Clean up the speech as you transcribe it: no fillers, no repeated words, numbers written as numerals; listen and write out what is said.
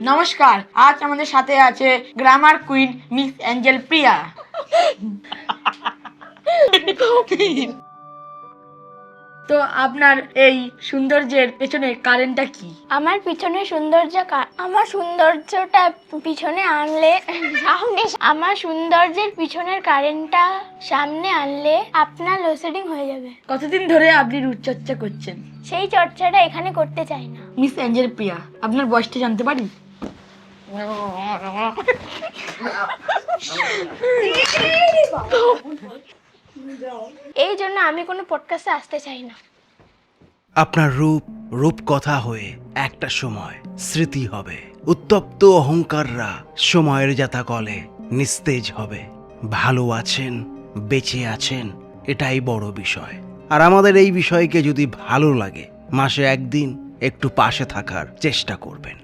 নমস্কার, আজ আমাদের সাথে আছে গ্রামার কুইন মিস অ্যাঞ্জেল প্রিয়া। তো আপনার এই সৌন্দর্যের পেছনে কারণটা কি? আমার পিছনে আমার সৌন্দর্যটা পিছনে আনলে আমার সৌন্দর্যের পিছনের কারেন্টটা সামনে আনলে আপনার লোডশেডিং হয়ে যাবে। কতদিন ধরে আপনি রূপচর্চা করছেন? সেই চর্চাটা এখানে করতে চাই না। মিস অ্যাঞ্জেল প্রিয়া, আপনার বয়সটা জানতে পারি? এই জন্য আমি কোনো পডকাস্টে আসতে চাই না। আপনার রূপকথা হয়ে একটা সময় স্মৃতি হবে। উত্তপ্ত অহংকাররা সময়ের জাতাকলে নিস্তেজ হবে। ভালো আছেন, বেঁচে আছেন, এটাই বড় বিষয়। আর আমাদের এই বিষয়কে যদি ভালো লাগে, মাসে একদিন একটু পাশে থাকার চেষ্টা করবেন।